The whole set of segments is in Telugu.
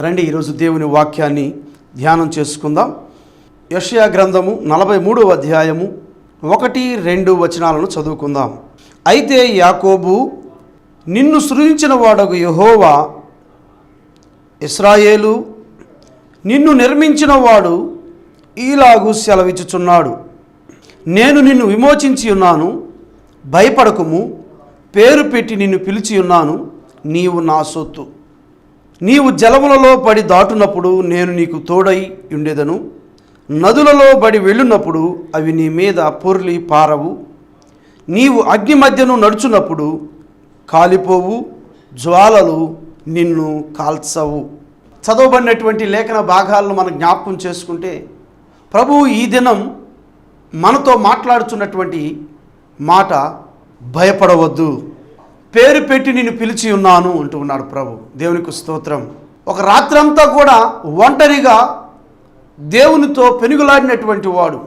రండి ఈరోజు దేవుని వాక్యాన్ని ధ్యానం చేసుకుందాం. యెషయా గ్రంథము 43వ అధ్యాయము 1-2 వచనాలను చదువుకుందాం. అయితే యాకోబు, నిన్ను సృజించిన వాడగు యెహోవా, ఇశ్రాయేలు, నిన్ను నిర్మించిన వాడు ఈలాగు సెలవిచ్చుచున్నాడు. నేను నిన్ను విమోచించి ఉన్నాను, భయపడకుము. పేరు పెట్టి నిన్ను పిలిచి ఉన్నాను, నీవు నా సొత్తు. నీవు జలములలో పడి దాటునప్పుడు నేను నీకు తోడై ఉండేదను. నదులలో పడి వెళ్ళున్నప్పుడు అవి నీ మీద పొర్లి పారవు. నీవు అగ్ని మధ్యను నడుచున్నప్పుడు కాలిపోవు, జ్వాలలు నిన్ను కాల్చవు. చదవబడినటువంటి లేఖన భాగాలను మనం జ్ఞాపకం చేసుకుంటే, ప్రభువు ఈ దినం మనతో మాట్లాడుతున్నటువంటి మాట, భయపడవద్దు, పేరు పెట్టి నిన్ను పిలిచి ఉన్నాను అంటూ ఉన్నాడు ప్రభు. దేవునికి స్తోత్రం. ఒక రాత్రంతా కూడా ఒంటరిగా దేవునితో పెనుగులాడినటువంటి వాడు,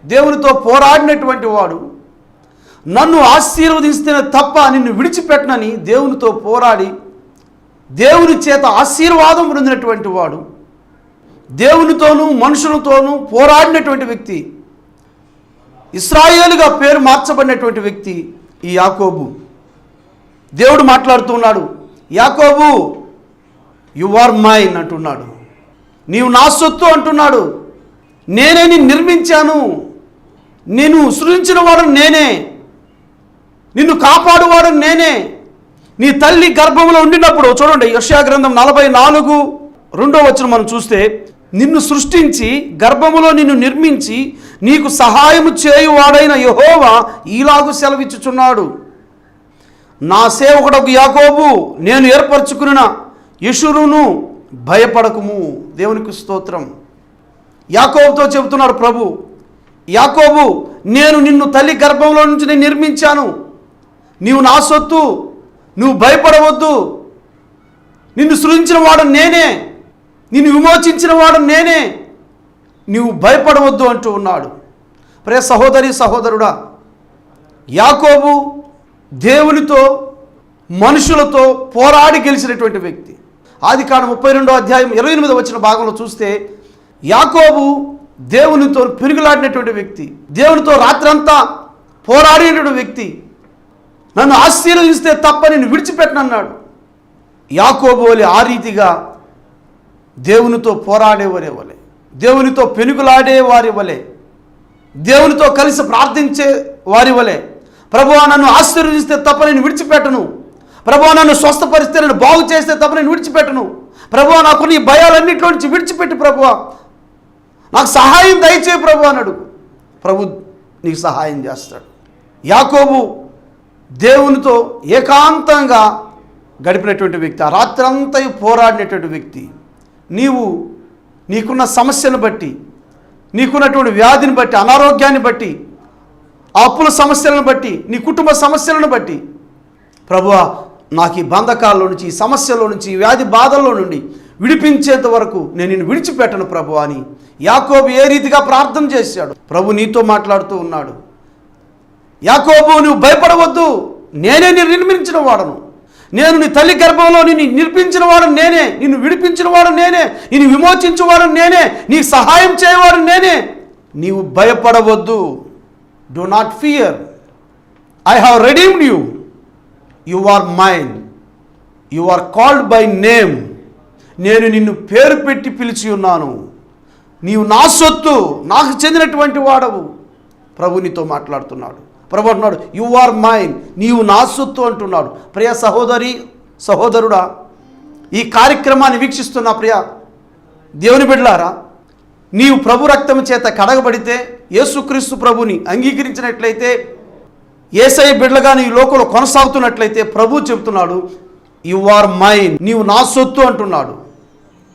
దేవునితో పోరాడినటువంటి వాడు, నన్ను ఆశీర్వదిస్తేనే తప్ప నిన్ను విడిచిపెట్టనని దేవునితో పోరాడి దేవుని చేత ఆశీర్వాదం పొందినటువంటి వాడు, దేవునితోనూ మనుషులతోనూ పోరాడినటువంటి వ్యక్తి, ఇశ్రాయేలుగా పేరు మార్చబడినటువంటి వ్యక్తి ఈ యాకోబు. దేవుడు మాట్లాడుతున్నాడు, యాకోబు, యు ఆర్ మైన్ అంటున్నాడు. నీవు నా సొత్తు అంటున్నాడు. నేనే నిన్ను నిర్మించాను, నేను సృజించిన వాడను నేనే, నిన్ను కాపాడువాడను నేనే. నీ తల్లి గర్భంలో ఉండినప్పుడు, చూడండి యెషయా గ్రంథం 44:2 వచనం మనం చూస్తే, నిన్ను సృష్టించి గర్భములో నిన్ను నిర్మించి నీకు సహాయము చేయువాడైన యెహోవా ఈలాగు సెలవిచ్చుచున్నాడు. నా సేవకుడకు యాకోబు, నేను ఏర్పరచుకున్న యెషూరును, భయపడకుము. దేవునికి స్తోత్రం. యాకోబుతో చెబుతున్నాడు ప్రభు, యాకోబు, నేను నిన్ను తల్లి గర్భంలో నుంచి నేను నిర్మించాను, నీవు నా సొత్తు, నువ్వు భయపడవద్దు. నిన్ను సృజించిన వాడు నేనే, నిన్ను విమోచించిన వాడు నేనే, నీవు భయపడవద్దు అంటూ ఉన్నాడు. ప్రియ సహోదరి సహోదరుడా, యాకోబు దేవునితో మనుషులతో పోరాడి గెలిచినటువంటి వ్యక్తి. ఆదికాండం 32వ అధ్యాయం 28వ వచన భాగంలో చూస్తే, యాకోబు దేవునితో పెనుగులాడినటువంటి వ్యక్తి, దేవునితో రాత్రంతా పోరాడినటువంటి వ్యక్తి. నన్ను ఆశీర్వదిస్తే తప్ప నేను విడిచిపెట్టనన్నాడు. యాకోబు వలె ఆ రీతిగా దేవునితో పోరాడేవారే వలె, దేవునితో పెనుగులాడే వారి వలె, దేవునితో కలిసి ప్రార్థించే వారి వలె, ప్రభువా నన్ను ఆశీర్వదిస్తే తప్ప నేను విడిచిపెట్టను, ప్రభువా నన్ను స్వస్థపరిస్తే, నేను బాగు చేస్తే తప్ప నేను విడిచిపెట్టను, ప్రభువా నాకు నీ భయాలన్నింటిలో నుంచి విడిచిపెట్టి ప్రభువా నాకు సహాయం దయచేయి ప్రభు అన్నాడు. ప్రభు నీకు సహాయం చేస్తాడు. యాకోబు దేవునితో ఏకాంతంగా గడిపినటువంటి వ్యక్తి, ఆ రాత్రంతా పోరాడినటువంటి వ్యక్తి. నీకున్న సమస్యను బట్టి, నీకున్నటువంటి వ్యాధిని బట్టి, అనారోగ్యాన్ని బట్టి, అప్పుల సమస్యలను బట్టి, నీ కుటుంబ సమస్యలను బట్టి, ప్రభువా నాకు ఈ బంధకాల్లో నుంచి, ఈ సమస్యలో నుంచి, ఈ వ్యాధి బాధల్లో నుండి విడిపించేంత వరకు నేను నిన్ను విడిచిపెట్టను ప్రభు అని యాకోబు ఏ రీతిగా ప్రార్థన చేశాడు. ప్రభు నీతో మాట్లాడుతూ ఉన్నాడు, యాకోబు నువ్వు భయపడవద్దు, నేనే నిన్ను నిర్మించిన వాడను, నేను నీ తల్లి గర్భంలో నిన్ను నిర్మించిన వాడు నేనే, నిన్ను విడిపించిన వాడు నేనే, నిన్ను విమోచించేవాడు నేనే, నీకు సహాయం చేయవాడు నేనే, నీవు భయపడవద్దు. Do not fear. I have redeemed you. You are mine. You are called by name. నేను నిన్ను పేరు పెట్టి పిలిచి ఉన్నాను. నీవు నా సొత్తు, నాకు చెందినటువంటి వాడవు. ప్రభు నీతో మాట్లాడుతున్నాడు. ప్రభు అంటున్నాడు, యు ఆర్ మైన్, నీవు నా సొత్తు అంటున్నాడు. ప్రియ సహోదరి సహోదరుడా, ఈ కార్యక్రమాన్ని వీక్షిస్తున్న ప్రియ దేవుని బిడ్డలారా, నీవు ప్రభు రక్తము చేత కడగబడితే, యేసుక్రీస్తు ప్రభుని అంగీకరించినట్లయితే, యేసయ్య బిడ్డలుగా నీ లోకంలో కొనసాగుతున్నట్లయితే, ప్రభు చెబుతున్నాడు, యు ఆర్ మైన్, నీవు నా సొత్తు అంటున్నాడు.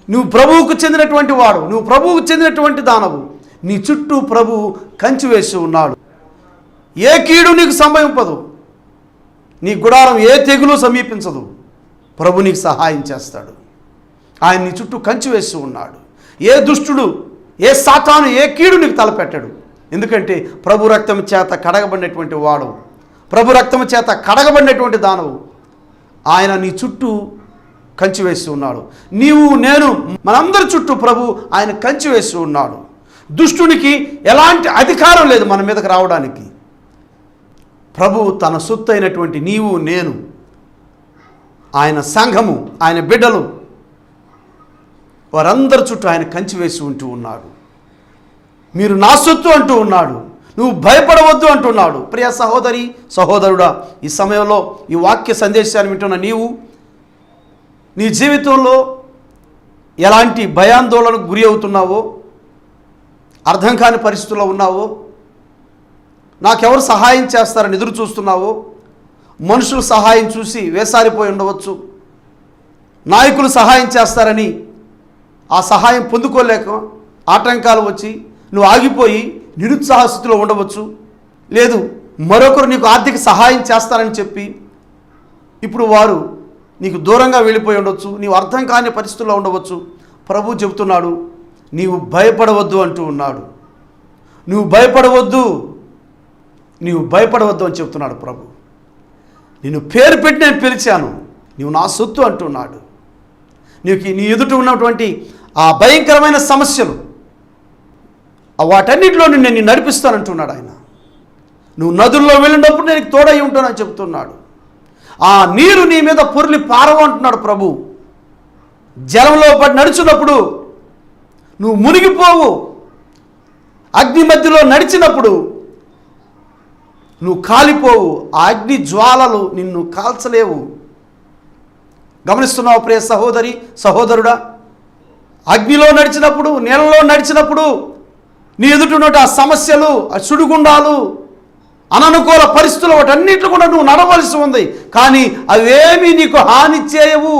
నువ్వు ప్రభువుకు చెందినటువంటి వాడు, నువ్వు ప్రభువుకు చెందినటువంటి దానవు. నీ చుట్టూ ప్రభు కంచి వేసి ఉన్నాడు. ఏ కీడు నీకు సంభవింపదు, నీ గుడారం ఏ తెగులు సమీపించదు. ప్రభు నీకు సహాయం చేస్తాడు. ఆయన నీ చుట్టూ కంచి వేసి ఉన్నాడు. ఏ దుష్టుడు, ఏ సాతాను, ఏ కీడు నీకు తలపెట్టాడు. ఎందుకంటే ప్రభు రక్తం చేత కడగబడినటువంటి వాడు, ప్రభు రక్తం చేత కడగబడినటువంటి దానవు. ఆయన నీ చుట్టూ కంచి వేసి ఉన్నాడు. నీవు నేను మనందరి చుట్టూ ప్రభు ఆయన కంచి వేసి ఉన్నాడు. దుష్టునికి ఎలాంటి అధికారం లేదు మన మీదకి రావడానికి. ప్రభు తన సొత్తు అయినటువంటి నీవు నేను, ఆయన సంఘము, ఆయన బిడ్డలు, వారందరి చుట్టూ ఆయన కంచి వేసి ఉంటూ ఉన్నాడు. మీరు నా సొత్తు అంటూ ఉన్నాడు. నువ్వు భయపడవద్దు అంటున్నాడు. ప్రియ సహోదరి సహోదరుడా, ఈ సమయంలో ఈ వాక్య సందేశాన్ని వింటున్న నీవు నీ జీవితంలో ఎలాంటి భయాందోళనకు గురి అవుతున్నావో, అర్థం కాని పరిస్థితుల్లో ఉన్నావో, నాకెవరు సహాయం చేస్తారని ఎదురు చూస్తున్నావో, మనుషులు సహాయం చూసి వేసారిపోయి ఉండవచ్చు, నాయకులు సహాయం చేస్తారని ఆ సహాయం పొందుకోలేక ఆటంకాలు వచ్చి నువ్వు ఆగిపోయి నిరుత్సాహ స్థితిలో ఉండవచ్చు. లేదు, మరొకరు నీకు ఆర్థిక సహాయం చేస్తారని చెప్పి ఇప్పుడు వారు నీకు దూరంగా వెళ్ళిపోయి ఉండవచ్చు. నీవు అర్థం కాని పరిస్థితుల్లో ఉండవచ్చు. ప్రభు చెబుతున్నాడు, నీవు భయపడవద్దు అంటూ ఉన్నాడు. నువ్వు భయపడవద్దు, నీవు భయపడవద్దు అని చెప్తున్నాడు ప్రభు. నేను పేరు పెట్టి నేను పిలిచాను, నీవు నా సొత్తు అంటున్నాడు. నీ ఎదుట ఉన్నటువంటి ఆ భయంకరమైన సమస్యలు, వాటన్నిటిలో నేను నడిపిస్తానంటున్నాడు ఆయన. నువ్వు నదుల్లో వెళ్ళినప్పుడు నేను తోడై ఉంటానని చెప్తున్నాడు. ఆ నీరు నీ మీద పొర్లి పారవు అంటున్నాడు ప్రభు. జలంలో పడి నడుచున్నప్పుడు నువ్వు మునిగిపోవు. అగ్ని మధ్యలో నడిచినప్పుడు నువ్వు కాలిపోవు. ఆ అగ్ని జ్వాలలు నిన్ను కాల్చలేవు. గమనిస్తున్నావు ప్రియ సహోదరి సహోదరుడా? అగ్నిలో నడిచినప్పుడు, నీళ్ళలో నడిచినప్పుడు నీ ఎదుటిన్నట్టు ఆ సమస్యలు, ఆ సుడిగుండాలు, అననుకూల పరిస్థితులు, వాటన్నిటిలో కూడా నువ్వు నడవలసి ఉంది. కానీ అవేమీ నీకు హాని చేయవు.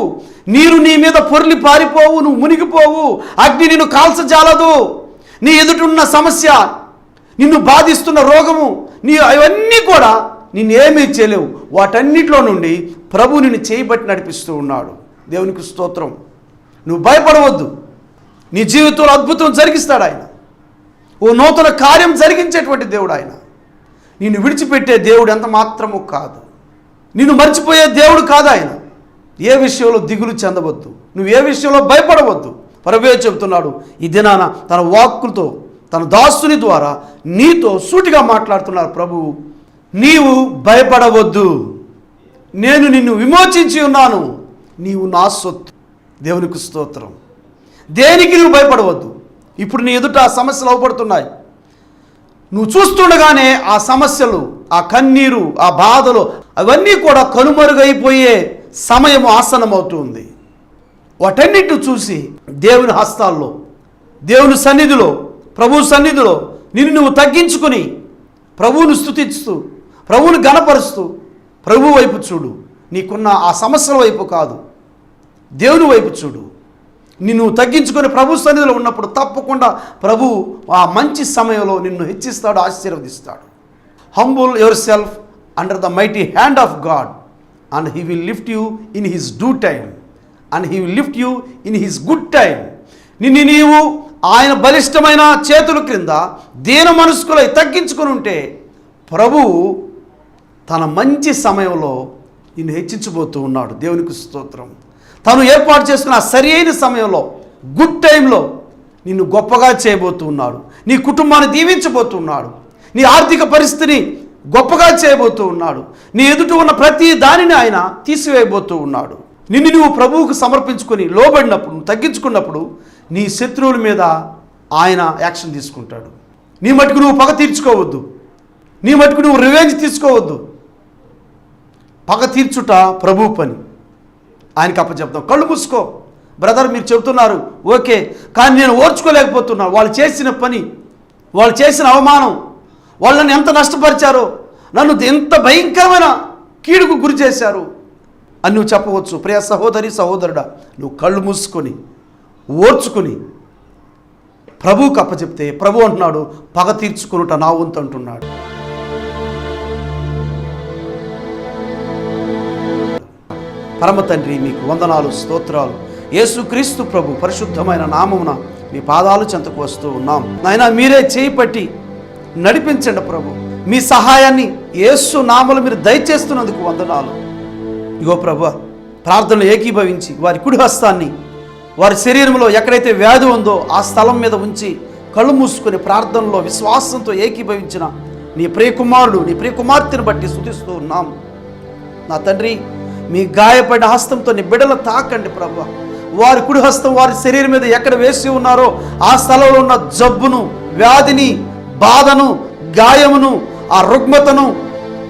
నీరు నీ మీద పొర్లి పారిపోవు, నువ్వు మునిగిపోవు. అగ్ని నిన్ను కాల్చజాలదు. నీ ఎదుటిన్న సమస్య, నిన్ను బాధిస్తున్న రోగము, అవన్నీ కూడా నిన్నేమీ చేయలేవు. వాటన్నిటిలో నుండి ప్రభు నిన్ను చేయబట్టి నడిపిస్తూ ఉన్నాడు. దేవునికి స్తోత్రం. నువ్వు భయపడవద్దు. నీ జీవితంలో అద్భుతం జరిగిస్తాడు ఆయన. ఓ నూతన కార్యం జరిగించేటువంటి దేవుడు ఆయన. నిన్ను విడిచిపెట్టే దేవుడు ఎంత మాత్రము కాదు. నిన్ను మర్చిపోయే దేవుడు కాదు ఆయన. ఏ విషయంలో దిగులు చెందవద్దు, నువ్వు ఏ విషయంలో భయపడవద్దు. ప్రభువే చెబుతున్నాడు ఈ దినాన తన వాక్కులతో, తన దాసుని ద్వారా నీతో సూటిగా మాట్లాడుతున్నారు ప్రభువు. నీవు భయపడవద్దు, నేను నిన్ను విమోచించి ఉన్నాను, నీవు నా సొత్తు. దేవునికి స్తోత్రం. దేనికి నువ్వు భయపడవద్దు. ఇప్పుడు నీ ఎదుట ఆ సమస్యలు అవపడుతున్నాయి. నువ్వు చూస్తుండగానే ఆ సమస్యలు, ఆ కన్నీరు, ఆ బాధలు అవన్నీ కూడా కనుమరుగైపోయే సమయం ఆసన్నమవుతుంది. వాటన్నిటిని చూసి దేవుని హస్తాల్లో, దేవుని సన్నిధిలో, ప్రభు సన్నిధిలో నిన్ను నువ్వు తగ్గించుకొని ప్రభువును స్తుతిస్తూ, ప్రభువును గణపరుస్తూ ప్రభు వైపు చూడు. నీకున్న ఆ సమస్యల వైపు కాదు, దేవుని వైపు చూడు. నిన్ను తగ్గించుకొని ప్రభు సన్నిధిలో ఉన్నప్పుడు తప్పకుండా ప్రభు ఆ మంచి సమయంలో నిన్ను హెచ్చిస్తాడు, ఆశీర్వదిస్తాడు. Humble your self under the mighty hand of God and he will lift you in his due time and he will lift you in his good time. నీవు ఆయన బలిష్టమైన చేతుల క్రింద దీన మనస్కులై తగ్గించుకొని ఉంటే ప్రభువు తన మంచి సమయంలో నిన్ను హెచ్చించబోతూ ఉన్నాడు. దేవునికి స్తోత్రం. తను ఏర్పాటు చేసుకున్న సరి అయిన సమయంలో, గుడ్ టైంలో నిన్ను గొప్పగా చేయబోతూ ఉన్నాడు. నీ కుటుంబాన్ని దీవించబోతున్నాడు. నీ ఆర్థిక పరిస్థితిని గొప్పగా చేయబోతూ ఉన్నాడు. నీ ఎదుట ఉన్న ప్రతి దానిని ఆయన తీసివేయబోతూ ఉన్నాడు. నిన్ను నువ్వు ప్రభువుకు సమర్పించుకొని లోబడినప్పుడు, నువ్వు తగ్గించుకున్నప్పుడు నీ శత్రువుల మీద ఆయన యాక్షన్ తీసుకుంటాడు. నీ మటుకు నువ్వు పగ తీర్చుకోవద్దు. నీ మటుకు నువ్వు రివెంజ్ తీసుకోవద్దు. పగ తీర్చుట ప్రభు పని. ఆయనకి అప్పచెప్తాం. కళ్ళు మూసుకో. బ్రదర్ మీరు చెబుతున్నారు ఓకే, కానీ నేను ఓర్చుకోలేకపోతున్నాను. వాళ్ళు చేసిన పని, వాళ్ళు చేసిన అవమానం, వాళ్ళని ఎంత నష్టపరిచారో, నన్ను ఎంత భయంకరమైన కీడుకు గురి చేశారు అని నువ్వు చెప్పవచ్చు. ప్రియ సహోదరి సహోదరుడా, నువ్వు కళ్ళు మూసుకొని ఓర్చుకొని ప్రభువుకి అప్పచెప్తే ప్రభు అంటున్నాడు పగ తీర్చుకునుట నా వంతు అంటున్నాడు. పరమ తండ్రి మీకు వందనాలు, స్తోత్రాలు. యేసుక్రీస్తు ప్రభు పరిశుద్ధమైన నామమున మీ పాదాలు చెంతకు వస్తూ ఉన్నాం. నాయనా మీరే చేయి పట్టి నడిపించండి ప్రభు. మీ సహాయాన్ని యేసు నామములో మీరు దయచేస్తున్నందుకు వందనాలు. ఇగో ప్రభు, ప్రార్థనలు ఏకీభవించి వారి కుడి హస్తాన్ని వారి శరీరంలో ఎక్కడైతే వ్యాధి ఉందో ఆ స్థలం మీద ఉంచి కళ్ళు మూసుకొని ప్రార్థనలో విశ్వాసంతో ఏకీభవించిన నీ ప్రియకుమారుడు నీ ప్రియకుమార్తెను బట్టి స్తుతిస్తూ ఉన్నాం. నా తండ్రి, మీ గాయపడిన హస్తంతో నీ బిడ్డలు తాకండి ప్రభువా. వారి కుడి హస్తం వారి శరీరం మీద ఎక్కడ వేసి ఉన్నారో ఆ స్థలంలో ఉన్న జబ్బును, వ్యాధిని, బాధను, గాయమును, ఆ రుగ్మతను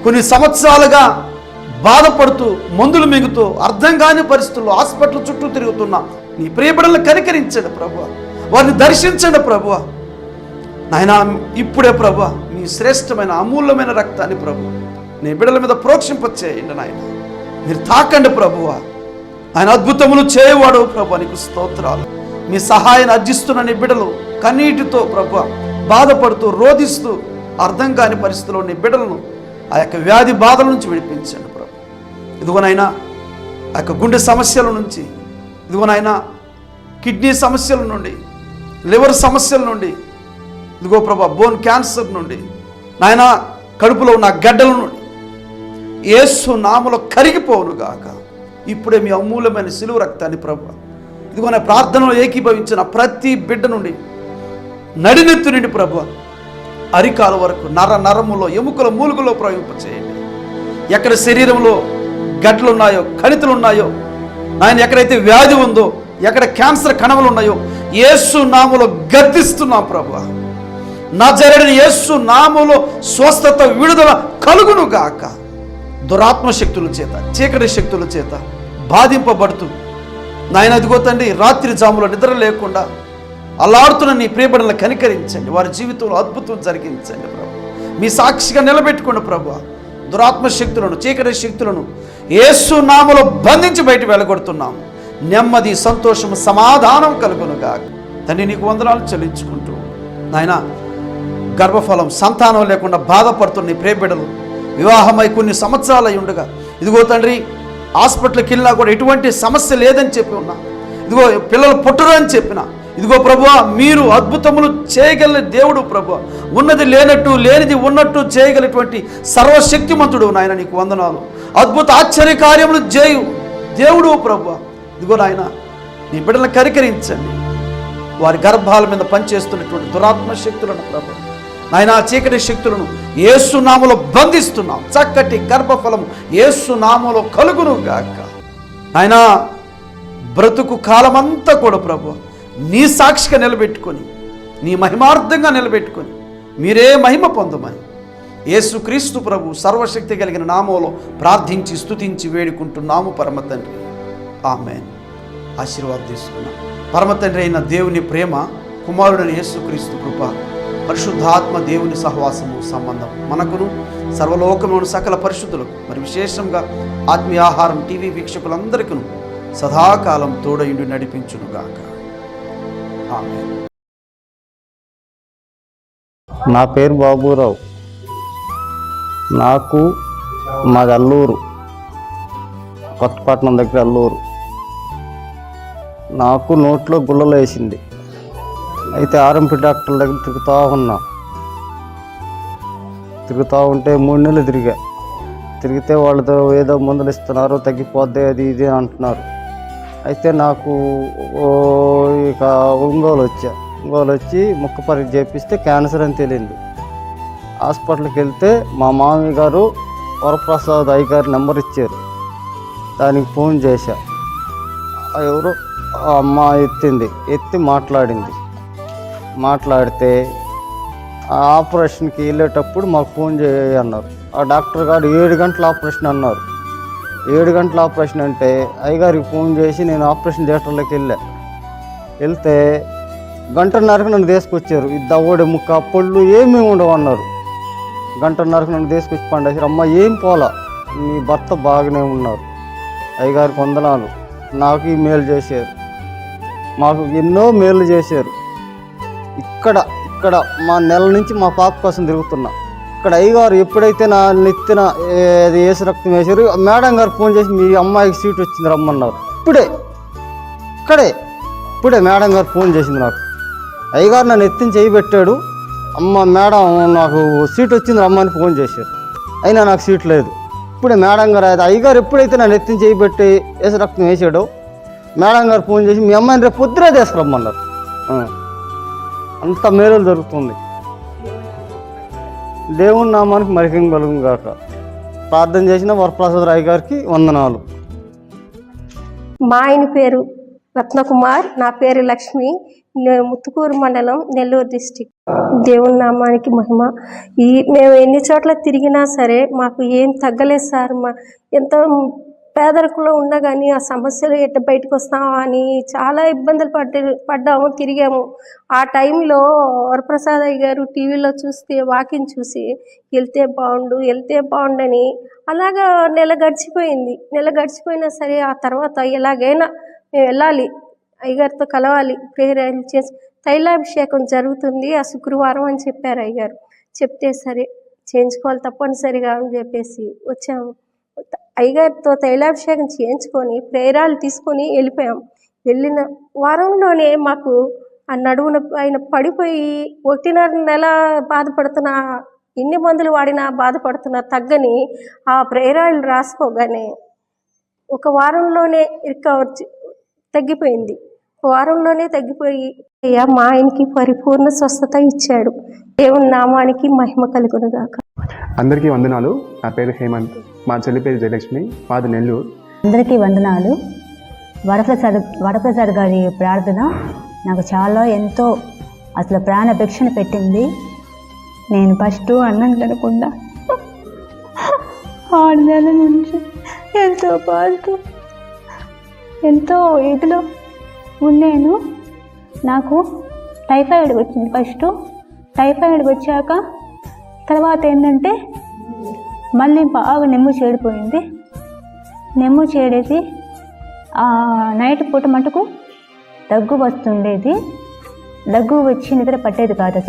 కొన్ని సంవత్సరాలుగా బాధపడుతూ మందులు మింగుతూ అర్థం కాని పరిస్థితుల్లో హాస్పిటల్ చుట్టూ తిరుగుతున్నా నీ ప్రియబిడ్డలను కనికరించండి ప్రభువా. వారిని దర్శించండి ప్రభువా. నాయనా, ఇప్పుడే ప్రభువా మీ శ్రేష్టమైన అమూల్యమైన రక్తాన్ని ప్రభు నీ బిడ్డల మీద ప్రోక్షింపచేయండి నాయన. మీరు తాకండి ప్రభువా. ఆయన అద్భుతములు చేయవాడు ప్రభు, నీకు స్తోత్రాలు. మీ సహాయాన్ని అర్జిస్తున్న నీ బిడ్డలు కన్నీటితో ప్రభు బాధపడుతూ రోధిస్తూ అర్థం కాని పరిస్థితుల్లో నీ బిడ్డలను ఆ యొక్క వ్యాధి బాధల నుంచి విడిపించండి ప్రభు. ఇదిగోనైనా ఆ యొక్క గుండె సమస్యల నుంచి, ఇదిగోనైనా కిడ్నీ సమస్యల నుండి, లివర్ సమస్యల నుండి, ఇదిగో ప్రభా బోన్ క్యాన్సర్ నుండి, నాయన కడుపులో ఉన్న గడ్డల నుండి యేసు నామములో కరిగిపోవును గాక. ఇప్పుడే మీ అమూల్యమైన శిలువ రక్తాన్ని ప్రభు ఇదిగో నా ప్రార్థనలో ఏకీభవించిన ప్రతి బిడ్డ నుండి నడినెత్తు నుండి ప్రభు అరికాల వరకు నరములో ఎముకల మూలుగులో ప్రయోగింపచేయండి. ఎక్కడ శరీరంలో గడ్డలు ఉన్నాయో, కణితులు ఉన్నాయో, నాయన ఎక్కడైతే వ్యాధి ఉందో, ఎక్కడ క్యాన్సర్ కణములు ఉన్నాయో యేసు నామములో గద్దిస్తున్నాం ప్రభు. నజరేయుడైన యేసు నామములో స్వస్థత, విడుదల కలుగును గాక. దురాత్మ శక్తుల చేత, చీకటి శక్తుల చేత బాధింపబడుతూ నాయన ఇదిగో తండ్రి రాత్రి జాములో నిద్ర లేకుండా అల్లాడుతున్న నీ ప్రియబిడ్డలను కనికరించండి. వారి జీవితంలో అద్భుతం జరిగించండి ప్రభు. మీ సాక్షిగా నిలబెట్టుకోండి ప్రభు. దురాత్మ శక్తులను, చీకటి శక్తులను యేసు నామములో బంధించి బయట వెళ్ళగొడుతున్నాము. నెమ్మది, సంతోషము, సమాధానం కలుగునుగా. తండ్రి నీకు వందనాలు చెల్లించుకుంటూ నాయన గర్భఫలం, సంతానం లేకుండా బాధపడుతున్న నీ ప్రియబిడ్డలు వివాహమై కొన్ని సంవత్సరాలు అయి ఉండగా ఇదిగో తండ్రి హాస్పిటల్కి వెళ్ళినా కూడా ఎటువంటి సమస్య లేదని చెప్పి ఉన్నా, ఇదిగో పిల్లలు పుట్టరు అని చెప్పిన, ఇదిగో ప్రభువా మీరు అద్భుతములు చేయగల దేవుడు ప్రభువా. ఉన్నది లేనట్టు, లేనిది ఉన్నట్టు చేయగలిగినటువంటి సర్వశక్తిమంతుడు నాయన నీకు వందనాలు. అద్భుత ఆశ్చర్య కార్యములు చేయు దేవుడు ప్రభువా. ఇదిగో నాయన నీ బిడ్డలను కరికరించండి. వారి గర్భాల మీద పనిచేస్తున్నటువంటి దురాత్మ శక్తులను ప్రభు నాయన చీకటి శక్తులను యేసు నామములో బంధిస్తున్నాం. చక్కటి గర్భఫలం యేసు నామములో కలుగును గాక. నాయన బ్రతుకు కాలమంతా కూడా ప్రభు నీ సాక్షిగా నిలబెట్టుకొని, నీ మహిమార్థంగా నిలబెట్టుకొని మీరే మహిమ పొందమని యేసుక్రీస్తు ప్రభు సర్వశక్తి కలిగిన నామములో ప్రార్థించి స్తుతించి వేడుకుంటున్నాము పరమ తండ్రి. ఆమేన్. ఆశీర్వాదం తీసుకున్నాం. పరమ తండ్రి అయిన దేవుని ప్రేమ, కుమారుడైన యేసుక్రీస్తు కృప, పరిశుద్ధాత్మ దేవుని సహవాసము, సంబంధం మనకును సర్వలోకమును సకల పరిశుద్ధులకు, మరి విశేషంగా ఆత్మీయ ఆహారం టీవీ వీక్షకులందరికీ సదాకాలం తోడయుండి నడిపించునుగాక. ఆమేన్. నా పేరు బాబురావు. నాకు మాది అల్లూరు, కొత్తపట్నం దగ్గర అల్లూరు. నాకు నోట్లో గుల్లలు వేసింది. అయితే ఆర్ఎంపీ డాక్టర్ల దగ్గర తిరుగుతూ ఉంటే 3 నెలలు తిరిగితే వాళ్ళతో ఏదో మందులు ఇస్తున్నారు, తగ్గిపోద్ది అది ఇది అంటున్నారు. అయితే నాకు ఇక ఒంగోలు వచ్చి ముక్క పరీక్ష చేపిస్తే క్యాన్సర్ అని తెలియంది. హాస్పిటల్కి వెళ్తే మా మామయ్య గారు వరప్రసాద్ అయ్య గారి నెంబర్ ఇచ్చారు. దానికి ఫోన్ చేశా. ఎవరు అమ్మ ఎత్తి మాట్లాడితే ఆపరేషన్కి వెళ్ళేటప్పుడు మాకు ఫోన్ చేయన్నారు. ఆ డాక్టర్ గారు 7 గంటల ఆపరేషన్ అన్నారు. 7 గంటల ఆపరేషన్ అంటే అయ్యగారికి ఫోన్ చేసి నేను ఆపరేషన్ థియేటర్లోకి వెళ్తే 1.5 గంటకు నన్ను తీసుకొచ్చారు. దవ్వడి ముక్క పళ్ళు ఏమీ ఉండవన్నారు. 1.5 గంటకు నన్ను తీసుకొచ్చి పండేశారు. అమ్మ ఏం పోలా, మీ భర్త బాగానే ఉన్నారు. అయ్యగారికి వందనాలు. నాకు ఈ మేలు చేశారు, మాకు ఎన్నో మేలు చేశారు. ఇక్కడ మా నెల నుంచి మా పాప కోసం తిరుగుతున్నా. ఇక్కడ అయ్యగారు ఎప్పుడైతే నా నెత్తిన ఏసు రక్తం వేశారు, మేడం గారు ఫోన్ చేసి మీ అమ్మాయికి సీట్ వచ్చింది రమ్మన్నారు. ఇప్పుడే మేడం గారు ఫోన్ చేసింది నాకు. అయ్యగారు నన్ను ఎత్తిని చేయి పెట్టాడు. అమ్మ మేడం నాకు సీట్ వచ్చింది రమ్మని ఫోన్ చేశారు. అయినా నాకు సీట్ లేదు. ఇప్పుడే మేడం గారు అయ్యగారు ఎప్పుడైతే నన్ను ఎత్తిని చేయబెట్టి వేసి రక్తం వేసాడో మేడం గారు ఫోన్ చేసి మీ అమ్మాయిని రేపు పొద్దునే తీసుకురమ్మన్నారు. అంత మేలు జరుగుతుంది. దేవుని నామానికి మరికం కలుగును గాక. ప్రార్థన చేసిన వరప్రసాద్ రాయ్ గారికి వందనాలు. మా ఆయన పేరు రత్నకుమార్, నా పేరు లక్ష్మి, ముత్తుకూరు మండలం, నెల్లూరు డిస్టిక్. దేవుని నామానికి మహిమ. మేము ఎన్ని చోట్ల తిరిగినా సరే మాకు ఏం తగ్గలేదు సార్. ఎంతో పేదరికంలో ఉన్నా కానీ ఆ సమస్యలు ఎట్ట బయటకు వస్తామా అని చాలా ఇబ్బందులు పడ్డాము, తిరిగాము. ఆ టైంలో వరప్రసాదయ్య గారు టీవీలో చూస్తే వాకింగ్ చూసి వెళ్తే బాగుండని అలాగా నెల గడిచిపోయినా సరే ఆ తర్వాత ఎలాగైనా మేము వెళ్ళాలి, అయ్యగారితో కలవాలి, ప్రేయర్ చేసి తైలాభిషేకం జరుగుతుంది ఆ శుక్రవారం అని చెప్పారు అయ్యగారు. చెప్తే సరే చేయించుకోవాలి తప్పనిసరిగా అని చెప్పేసి వచ్చాము. అయ్యగారితో తైలాభిషేకం చేయించుకొని ప్రేరాలు తీసుకొని వెళ్ళిపోయాం. వెళ్ళిన వారంలోనే మాకు ఆ నడువున ఆయన పడిపోయి 1.5 నెల బాధపడుతున్న, ఎన్ని మందులు వాడినా బాధపడుతున్నా తగ్గని ఆ ప్రేరాలు రాసుకోగానే ఒక వారంలోనే తగ్గిపోయింది. వారంలోనే తగ్గిపోయి మా ఆయనకి పరిపూర్ణ స్వస్థత ఇచ్చాడు. దేవుని నామానికి మహిమ కలుగును గాక. అందరికీ వందనాలు. నా పేరు హేమంత్, మా చెల్లి పేరు జయలక్ష్మి, మాది నెల్లూరు. అందరికీ వందనాలు. వరప్రసాద్ గారి ప్రార్థన నాకు చాలా ఎంతో అసలు ప్రాణభిక్షణ పెట్టింది. నేను ఫస్ట్ అన్నం తినకుండా 6 నెలల నుంచి ఎంతో ఇదిలో ఉన్నాను. నాకు టైఫాయిడ్ వచ్చింది. ఫస్ట్ టైఫాయిడ్ వచ్చాక తర్వాత ఏంటంటే మళ్ళీ బాగా నెమ్ము చేడిపోయింది. నెమ్ము చేడేసి నైట్ పూట మటుకు దగ్గు వస్తుండేది. దగ్గు వచ్చి నిద్ర పట్టేది కాదు.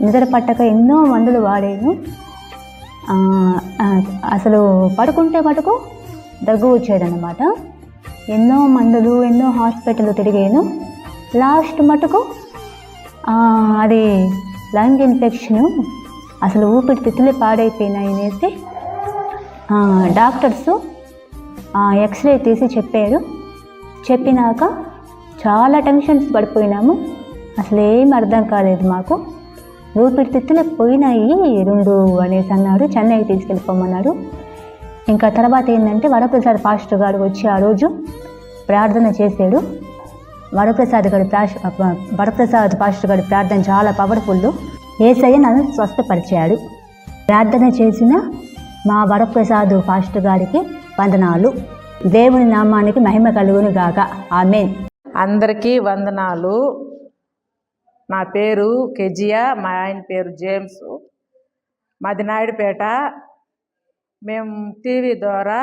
నిద్ర పట్టక ఎన్నో మందులు వాడాను. అసలు పడుకుంటే మటుకు దగ్గు వచ్చేదన్నమాట. ఎన్నో మందులు, ఎన్నో హాస్పిటల్ తిరిగాను. లాస్ట్ మటుకు అది లంగ్ ఇన్ఫెక్షను, అసలు ఊపిరితిత్తులే పాడైపోయినాయి అనేసి డాక్టర్సు ఎక్స్రే తీసి చెప్పారు. చెప్పినాక చాలా టెన్షన్స్ పడిపోయినాము. అసలు ఏం అర్థం కాలేదు మాకు. ఊపిరితిత్తులే పోయినాయి 2 అనేసి అన్నారు. చెన్నైకి తీసుకెళ్ళిపోమన్నారు. ఇంకా తర్వాత ఏంటంటే వరప్రసాద్ పాస్టర్ గారు వచ్చి ఆ రోజు ప్రార్థన చేశాడు. వరప్రసాద్ పాస్టర్ గారి ప్రార్థన చాలా పవర్ఫుల్. యేసయ్య నన్ను స్వస్థపరిచాడు. ప్రార్థన చేసిన మా వరప్రసాద్ పాస్టర్ గారికి వందనాలు. దేవుని నామానికి మహిమ కలుగును గాక. ఆమేన్. అందరికీ వందనాలు. నా పేరు కెజియా, మా ఆయన పేరు జేమ్స్, మాది నాయుడుపేట. మేము టీవీ ద్వారా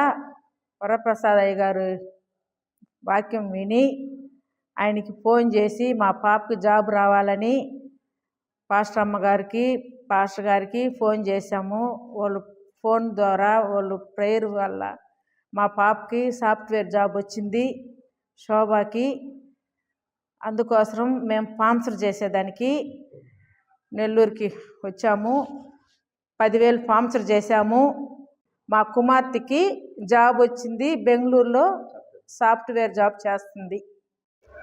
వరప్రసాద్ అయ్య గారు వాక్యం విని ఆయనకి ఫోన్ చేసి మా పాపకి జాబ్ రావాలని పాస్టర్ గారికి ఫోన్ చేశాము. వాళ్ళు ఫోన్ ద్వారా వాళ్ళు ప్రేయర్ వల్ల మా పాపకి సాఫ్ట్వేర్ జాబ్ వచ్చింది, శోభాకి. అందుకోసం మేము స్పాన్సర్ చేసేదానికి నెల్లూరుకి వచ్చాము. 10,000 స్పాన్సర్ చేశాము. మా కుమార్తెకి జాబ్ వచ్చింది, బెంగళూరులో సాఫ్ట్వేర్ జాబ్ చేస్తుంది.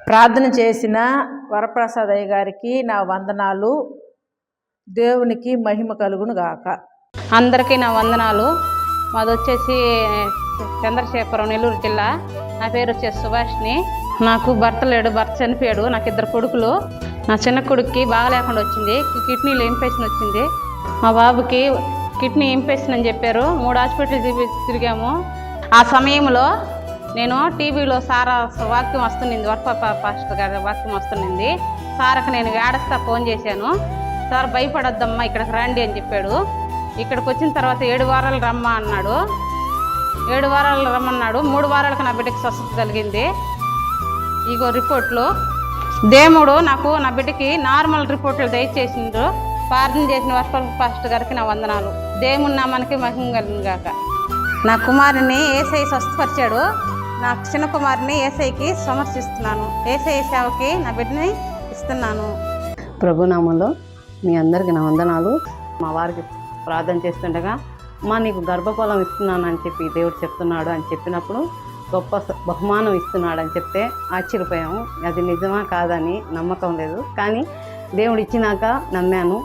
ప్రార్థన చేసిన వరప్రసాద్ అయ్య గారికి నా వందనాలు. దేవునికి మహిమ కలుగును గాక. అందరికీ నా వందనాలు. మాది వచ్చేసి చంద్రశేఖరం, నెల్లూరు జిల్లా. నా పేరు వచ్చేసి సుభాష్ని. నాకు భర్త లేడు, భర్త చనిపోయాడు. నాకు 2 కొడుకులు. నా చిన్న కొడుక్కి బాగా లేకుండా వచ్చింది, కిడ్నీలో ఇన్ఫెక్షన్ వచ్చింది. మా బాబుకి కిడ్నీ ఇన్ఫెక్షన్ అని చెప్పారు. 3 హాస్పిటల్ తిరిగాము. ఆ సమయంలో నేను టీవీలో సారా వాక్యం వస్తుంది, పాస్టర్ గారి వాక్యం వస్తుంది. సార్కి నేను ఏడస్తా ఫోన్ చేశాను. సార్ భయపడొద్దమ్మా, ఇక్కడికి రండి అని చెప్పాడు. ఇక్కడికి వచ్చిన తర్వాత 7 వారాలు రమ్మా అన్నాడు. 7 వారాలు రమ్మన్నాడు. 3 వారాలకు నా బిడ్డకి స్వస్థత కలిగింది. ఇగో రిపోర్ట్లు. దేవుడు నాకు నా బిడ్డకి నార్మల్ రిపోర్ట్లు దయచేసిండ్రు. ప్రార్థన చేసిన వరప్రసాద్ పాస్టర్ గారికి నా వందనాలు. దేవుని నామానికి మహిమ కలుగును గాక. నా కుమారుని యేసయ్య స్వస్థపరిచాడు. నా చిన్న కుమారుని యేసయ్యకి సమర్పిస్తున్నాను. యేసయ్య సేవకి నా బిడ్డని ఇస్తున్నాను. ప్రభునామంలో మీ అందరికీ నా వందనాలు. మా వారికి ప్రార్థన చేస్తుండగా అమ్మ నీకు గర్భఫలం ఇస్తున్నాను అని చెప్పి దేవుడు చెప్తున్నాడు అని చెప్పినప్పుడు గొప్ప బహుమానం ఇస్తున్నాడు అని చెప్తే ఆశ్చర్యపోయాము. అది నిజమా కాదని నమ్మకం లేదు, కానీ దేవుడు ఇచ్చినాక నమ్మాను.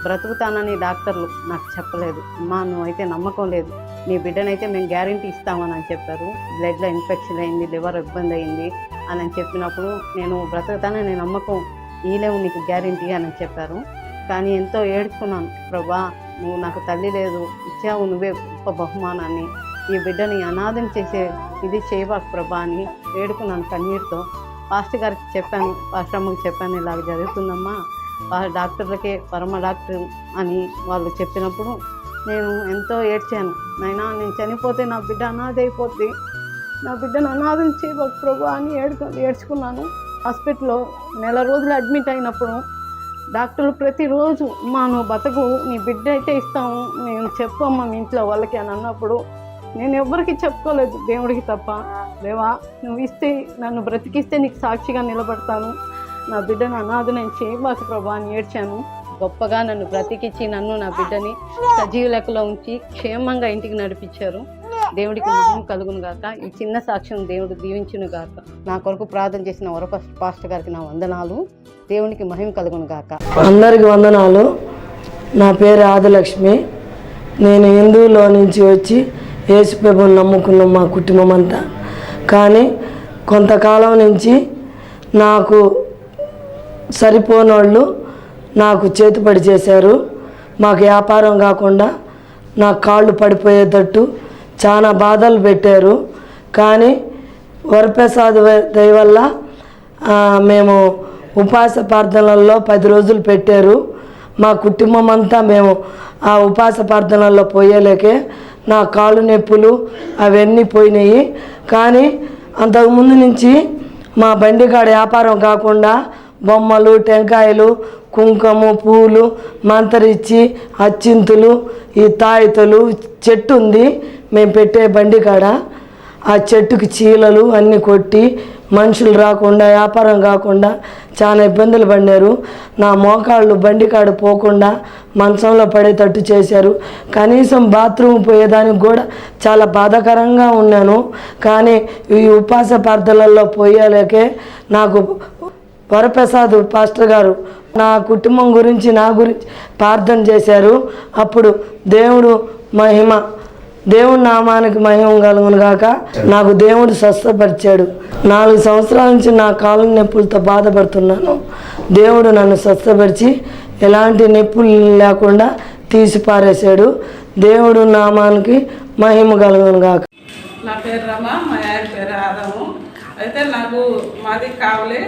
బ్రతుకుతానని డాక్టర్లు నాకు చెప్పలేదు. అమ్మా నువ్వైతే నమ్మకం లేదు, నీ బిడ్డనైతే మేము గ్యారంటీ ఇస్తామని చెప్పారు. బ్లడ్లో ఇన్ఫెక్షన్ అయింది, లివర్ ఇబ్బంది అయింది అని చెప్పినప్పుడు నేను బ్రతుకుతానని నమ్మకం ఈలేవు నీకు గ్యారంటీ అని చెప్పారు. కానీ ఎంతో ఏడ్చుకున్నాను, ప్రభా నువ్వు నాకు తల్లి లేదు, ఇచ్చావు నువ్వే గొప్ప బహుమానాన్ని, ఈ బిడ్డని అనాథం చేసే ఇది చేయబాకు ప్రభా అని వేడుకున్నాను కన్నీటితో. పాస్టర్ గారికి చెప్పాను, పాస్టర్ అమ్మకి చెప్పాను, ఇలాగ జరుగుతుందమ్మా, డాక్టర్లకే పరమ డాక్టర్ అని వాళ్ళు చెప్పినప్పుడు నేను ఎంతో ఏడ్చాను. నైనా నేను చనిపోతే నా బిడ్డ అనాథ అయిపోద్ది, నా బిడ్డను అనాథం చేయబాకు ప్రభా అని ఏడ్చుకున్నాను. హాస్పిటల్లో 1 నెల రోజులు అడ్మిట్ అయినప్పుడు డాక్టర్లు ప్రతిరోజు అమ్మా నువ్వు బతకు, నీ బిడ్డ అయితే ఇస్తాము, మేము చెప్పమ్మా మీ ఇంట్లో వాళ్ళకి అని అన్నప్పుడు నేను ఎవ్వరికి చెప్పుకోలేదు, దేవుడికి తప్ప. దేవా నువ్వు ఇస్తే, నన్ను బ్రతికిస్తే నీకు సాక్షిగా నిలబడతాను, నా బిడ్డను అనాథనం చేయబాకు ప్రభా అని ఏడ్చాను. గొప్పగా నన్ను బ్రతికించి నన్ను నా బిడ్డని సజీవ లెక్కలో ఉంచి క్షేమంగా ఇంటికి నడిపించారు. దేవుడికి మహిమ కలుగును గాక. ఈ చిన్న సాక్ష్యం దేవుడు దీవించును గాక. నా కొరకు ప్రార్థన చేసిన వర పాస్టర్ గారికి నా వందనాలు. దేవునికి మహిమ కలుగును గాక. అందరికి వందనాలు. నా పేరు ఆదిలక్ష్మి. నేను హిందువులో నుంచి వచ్చి యేసు ప్రభువుని నమ్ముకున్న మా కుటుంబం అంతా. కానీ కొంతకాలం నుంచి నాకు సరిపోనోళ్ళు నాకు చేతుపడి చేశారు. మాకు వ్యాపారం కాకుండా నా కాళ్ళు పడిపోయేటట్టు చాలా బాధలు పెట్టారు. కానీ వరప్రసాద్ దయ వల్ల మేము ఉపవాస ప్రార్థనల్లో 10 రోజులు పెట్టారు. మా కుటుంబం అంతా మేము ఆ ఉపవాస ప్రార్థనల్లో పోయేలేకే నా కాళ్ళు నొప్పులు అవన్నీ పోయినాయి. కానీ అంతకుముందు నుంచి మా బండికాడ వ్యాపారం కాకుండా బొమ్మలు, టెంకాయలు, కుంకుమ, పూలు, మంతరిచ్చి, అచ్చింతులు, ఈ తాయితలు చెట్టు ఉంది మేము పెట్టే బండికాడ. ఆ చెట్టుకి చీలలు అన్నీ కొట్టి మనుషులు రాకుండా వ్యాపారం కాకుండా చాలా ఇబ్బందులు పడినారు. నా మోకాళ్ళు బండికాడ పోకుండా మంచంలో పడేటట్టు చేశారు. కనీసం బాత్రూమ్ పోయేదానికి కూడా చాలా బాధాకరంగా ఉన్నాను. కానీ ఈ ఉపవాస ప్రార్థనలలో పోయేలేకే నాకు వరప్రసాద్ పాస్టర్ గారు నా కుటుంబం గురించి నా గురించి ప్రార్థన చేశారు. అప్పుడు దేవుడు నామానికి మహిమ కలుగును గాక. నాకు దేవుడు స్వస్థపరిచాడు. 4 సంవత్సరాల నుంచి నా కాళ్ళ నొప్పులతో బాధపడుతున్నాను. దేవుడు నన్ను స్వస్థపరిచి ఎలాంటి నొప్పులు లేకుండా తీసి పారేశాడు. దేవుడు నామానికి మహిమ కలుగును గాక. నా పేరు రమ, మా ఆయన పేరు ఆదము. అయితే మాది కావలి.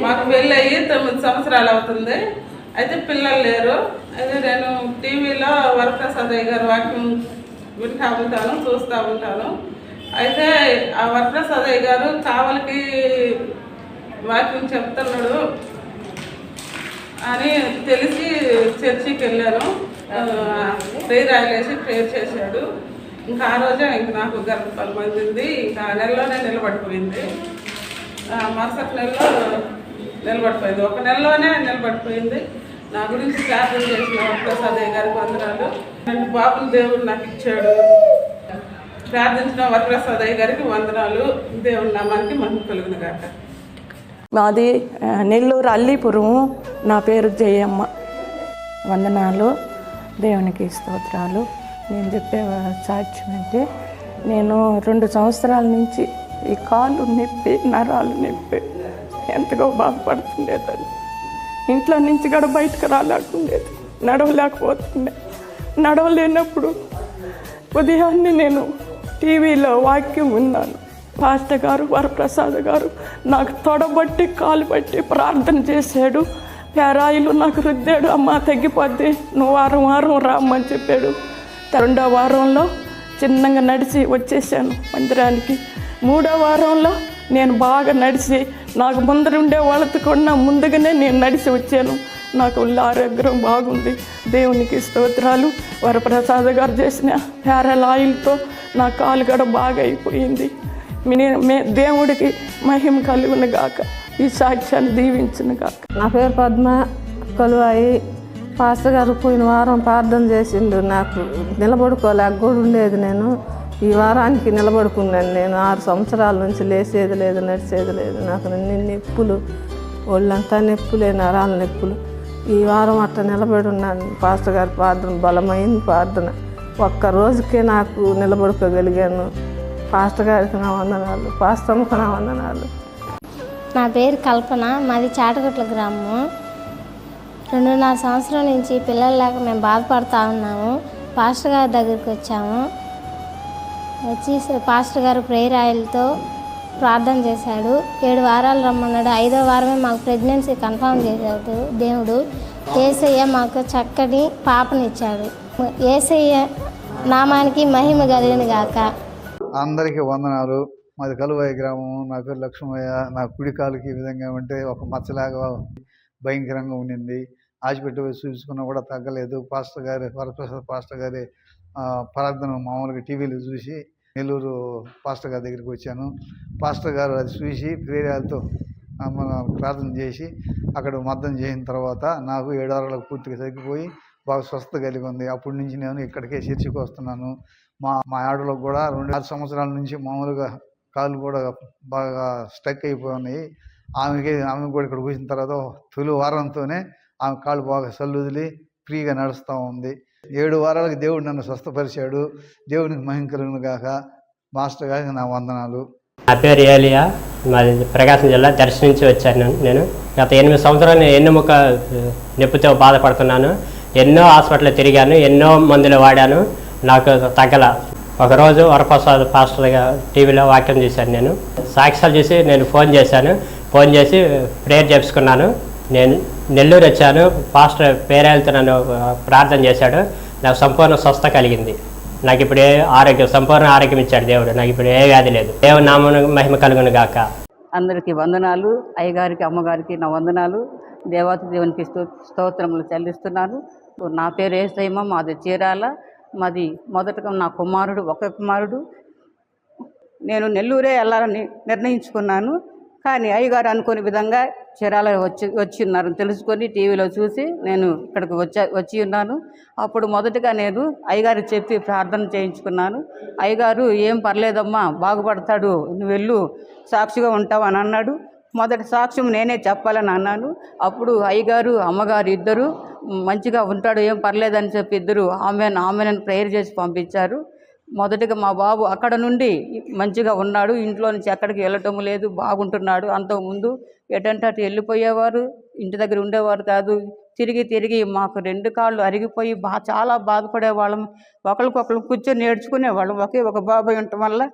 మాకు పెళ్ళి అయ్యి 9 సంవత్సరాలు అవుతుంది. అయితే పిల్లలు లేరు. అయితే నేను టీవీలో వరప్రసాద్ గారు వాక్యం వింటూ ఉంటాను, చూస్తూ ఉంటాను. అయితే ఆ వరప్రసాద్ గారు కావలికి వాక్యం చెప్తున్నాడు అని తెలిసి చర్చికి వెళ్ళాను. ప్రేయర్ ఆయిలేసి ప్రేయర్ చేశాడు. ఇంకా ఆ రోజే నాకు గర్భఫలం అందింది. ఇంకా నెలలోనే నిలబడిపోయింది. మరుసటి నెలలో నిలబడిపోయింది. 1 నెలలోనే నిలబడిపోయింది. నా గురించి ప్రార్థన చేసిన వరప్రసాద్ గారికి వందనాలు. 2 బాబులు దేవుడు నాకు ఇచ్చాడు. ప్రార్థించిన వరప్రసాద్ గారికి వందనాలు. దేవుడి నామానికి మహిమ కలుగును గాక. మాది నెల్లూరు అల్లీపురం. నా పేరు జయమ్మ. వందనాలు, దేవునికి స్తోత్రాలు. నేను చెప్పే సాక్ష్యం అంటే, నేను 2 సంవత్సరాల నుంచి ఈ కాళ్ళు నొప్పి, నరాలు నొప్పి ఎంతగా బాధపడుతుండేదాన్ని. ఇంట్లో నుంచి కూడా బయటకు రాలేకుండేది, నడవలేకపోతుండే. నడవలేనప్పుడు ఉదయాన్నే నేను టీవీలో వాక్యం విన్నాను. పాస్టర్ గారు వరప్రసాద్ గారు నాకు తొడబట్టి కాలు బట్టి ప్రార్థన చేశాడు. పేరాయిలు నాకు రుద్దాడు. అమ్మ తగ్గిపోద్ది, నువ్వు వారం రామ్మని చెప్పాడు. 2వ వారంలో చిన్నగా నడిచి వచ్చేసాను మందిరానికి. 3వ వారంలో నేను బాగా నడిచి, నాకు ముందర ఉండే వాళ్ళతో కూడా ముందుగానే నేను నడిచి వచ్చాను. నాకు ఆరోగ్యం బాగుంది. దేవునికి స్తోత్రాలు. వరప్రసాద్ గారు చేసిన హెయిర్ ఆయిల్తో నా కాలు కూడా బాగా అయిపోయింది. దేవుడికి మహిమ కలుగును గాక. ఈ సాక్ష్యాన్ని దీవించును గాక. నా పేరు పద్మ కొలువాయి. పాస్టర్ గారు పోయిన వారం ప్రార్థన చేసిండు. నాకు నిలబడుకోలేక కూడా ఉండేది. నేను ఈ వారానికి నిలబడుకున్నాను. నేను 6 సంవత్సరాల నుంచి లేచేది లేదు, నడిచేది లేదు. నాకు నొప్పులు, ఒళ్ళంతా నొప్పులే, నరాల నొప్పులు. ఈ వారం అట్లా నిలబడి ఉన్నాను. పాస్టర్ గారి ప్రార్థన బలమైన ప్రార్థన. ఒక్క రోజుకే నాకు నిలబడుకోగలిగాను. పాస్టర్ గారికి నా వందనాలు, పాస్టర్కి నా వందనాలు. నా పేరు కల్పన, మాది చాటగుట్ల గ్రామం. 2.5 సంవత్సరాల నుంచి పిల్లలు లేక మేము బాధపడుతూ ఉన్నాము. పాస్టర్ గారి దగ్గరికి వచ్చాము. వచ్చి పాస్టర్ గారు ప్రేయర్ ఆయిల్తో ప్రార్థన చేశాడు. 7 వారాలు రమ్మన్నాడు. 5వ వారమే మాకు ప్రెగ్నెన్సీ కన్ఫర్మ్ చేశాడు దేవుడు. యేసయ్య మాకు చక్కటి పాపనిచ్చాడు. యేసయ్య నామానికి మహిమ కలిగిన గాక. అందరికీ వందనాలు. మాది కలువాయి గ్రామం. నా పేరు లక్ష్మయ్య. నా కుడి కాలుకి ఈ విధంగా ఉంటే ఒక మచ్చలాగా భయంకరంగా ఉండింది. హాస్పిటల్ పోయి చూసుకున్నా కూడా తగ్గలేదు. పాస్టర్ గారి వరప్రసాద్ పాస్టర్ గారి ప్రార్థన మామూలుగా టీవీలో చూసి నెల్లూరు పాస్టర్ గారి దగ్గరికి వచ్చాను. పాస్టర్ గారు అది చూసి ప్రేరాలతో ప్రార్థన చేసి అక్కడ మద్దం చేసిన తర్వాత నాకు 7 వారాలకు పూర్తిగా తగ్గిపోయి బాగా స్వస్థత కలిగి ఉంది. అప్పటి నుంచి నేను ఇక్కడికే చర్చికి వస్తున్నాను. మా ఆడలకు కూడా 2-6 సంవత్సరాల నుంచి మామూలుగా కాళ్ళు కూడా బాగా స్టక్ అయిపోయి ఉన్నాయి. ఆమె కూడా ఇక్కడికి వచ్చిన తర్వాత తొలి వారంతోనే ఆమె కాళ్ళు బాగా సల్లుదిలి ఫ్రీగా నడుస్తూ ఉంది. 7 వారాలకు దేవుడు నన్ను స్వస్థపరిచాడు. దేవునికి మహిమ కలుగును గాక. మాస్టర్ గారికి నా వందనాలు. నా పేరు ఏలియా, మాది ప్రకాశం జిల్లా దర్శనం నుంచి వచ్చాను. నేను గత 8 సంవత్సరాలు ఎన్నుముక నొప్పితో బాధపడుతున్నాను. ఎన్నో హాస్పిటల్ తిరిగాను, ఎన్నో మందులు వాడాను, నాకు తగ్గల. ఒకరోజు వరప్రసాద్ పాస్టర్గా టీవీలో వాక్యం చేశాను. నేను సాక్ష్యాలు చూసి నేను ఫోన్ చేసి ప్రేయర్ చేసుకున్నాను. నేను నెల్లూరు వచ్చాను. పాస్టర్ పేరేళ్తూ నన్ను ప్రార్థన చేశాడు. నాకు సంపూర్ణ స్వస్థ కలిగింది. నాకు ఇప్పుడు సంపూర్ణ ఆరోగ్యం ఇచ్చాడు దేవుడు. నాకు ఇప్పుడు ఏ వ్యాధి లేదు. దేవుని నామమున మహిమ కలుగును గాక. అందరికీ వందనాలు. అయ్యగారికి అమ్మగారికి నా వందనాలు. దేవాతి దేవునికి స్తోత్రములు చెల్లిస్తున్నాను. నా పేరు యేసయ్య, మాది చీరాల. మాది మొదటగా నా కుమారుడు, ఒక కుమారుడు. నేను నెల్లూరే వెళ్ళాలని నిర్ణయించుకున్నాను. కానీ అయ్యగారు అనుకునే విధంగా చీరాల వచ్చి ఉన్నారని తెలుసుకొని టీవీలో చూసి నేను ఇక్కడికి వచ్చి ఉన్నాను. అప్పుడు మొదటగా నేను అయ్యగారికి చెప్పి ప్రార్థన చేయించుకున్నాను. అయ్యగారు ఏం పర్లేదమ్మా, బాగుపడతాడు, నువ్వు వెళ్ళు, సాక్షిగా ఉంటావు అని అన్నాడు. మొదటి సాక్ష్యం నేనే చెప్పాలని అన్నాను. అప్పుడు అయ్యగారు అమ్మగారు ఇద్దరు మంచిగా ఉంటాడు, ఏం పర్లేదని చెప్పి ఇద్దరు ఆమెను ప్రేయర్ చేసి పంపించారు. మొదటిగా మా బాబు అక్కడ నుండి మంచిగా ఉన్నాడు. ఇంట్లో నుంచి ఎక్కడికి వెళ్ళటం లేదు, బాగుంటున్నాడు. అంతకుముందు ఎటంటే అటు వెళ్ళిపోయేవారు, ఇంటి దగ్గర ఉండేవారు కాదు. తిరిగి మాకు 2 కాళ్ళు అరిగిపోయి చాలా బాధపడేవాళ్ళం. ఒకరికొకరు కూర్చొని నేర్చుకునేవాళ్ళం. ఒక బాబాయ్ ఉండటం వల్ల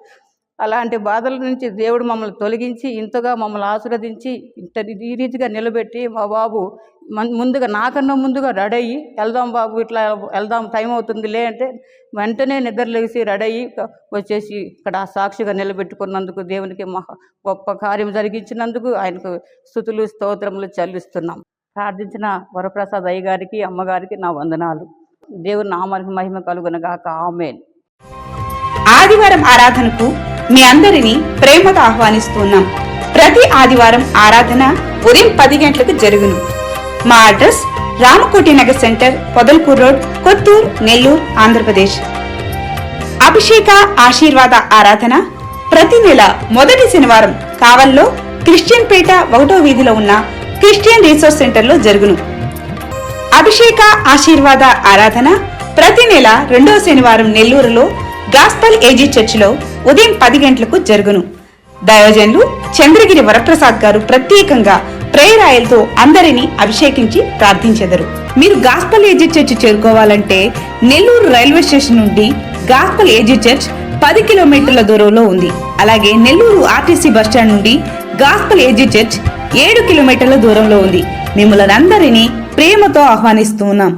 అలాంటి బాధల నుంచి దేవుడు మమ్మల్ని తొలగించి ఇంతగా మమ్మల్ని ఆశీర్వదించి ఈ రీతిగా నిలబెట్టి మా బాబు నాకన్నా ముందుగా రెడీ అయ్యి వెళ్దాం బాబు, ఇట్లా వెళ్దాం, టైం అవుతుందిలే అంటే వెంటనే నిద్రలేసి రెడీ అయ్యి వచ్చేసి ఇక్కడ సాక్షిగా నిలబెట్టుకున్నందుకు దేవునికి గొప్ప కార్యం జరిగించినందుకు ఆయనకు స్తుతులు స్తోత్రములు చెల్లిస్తున్నాం. ప్రార్థించిన వరప్రసాద్ అయ్యగారికి అమ్మగారికి నా వందనాలు. దేవుని నామానికి మహిమ కలుగునగాక. ఆమేన్. ఆదివారం ఆరాధనకు మీ అందరినీ ప్రేమతో ఆహ్వానిస్తున్నాం. ప్రతి ఆదివారం ఆరాధన ఉదయం 10 గంటలకు జరుగును. మా address Ramakoti Nagar centre, Podalakur road, Kotturu, Nellore, Andhra Pradesh. అభిషేక ఆశీర్వాద ఆరాధన ప్రతి నెల మొదటి శనివారం కావల్లో క్రిస్టియన్ పేట 1వ వీధిలో ఉన్న క్రిస్టియన్ రీసోర్స్ సెంటర్లో జరుగును. అభిషేక ఆశీర్వాద ఆరాధన ప్రతి నెల 2వ శనివారం నెల్లూరులో గాస్పల్ ఏజీ చర్చిలో ఉదయం 10 గంటలకు జరుగును. దైవజనులు చంద్రగిరి వరప్రసాద్ గారు ప్రత్యేకంగా ప్రేయర్ ఆయిల్తో అందరినీ అభిషేకించి ప్రార్థించెదరు. మీరు గాస్పల్ ఏజీ చర్చ్ చేరుకోవాలంటే నెల్లూరు రైల్వే స్టేషన్ నుండి గాస్పల్ ఏజీ చర్చ్ 10 కిలోమీటర్ల దూరంలో ఉంది. అలాగే నెల్లూరు ఆర్టీసీ బస్టాండ్ నుండి గాస్పల్ ఏజీ చర్చ్ 7 కిలోమీటర్ల దూరంలో ఉంది. మిమ్మల్ని అందరినీ ప్రేమతో ఆహ్వానిస్తూ ఉన్నాం.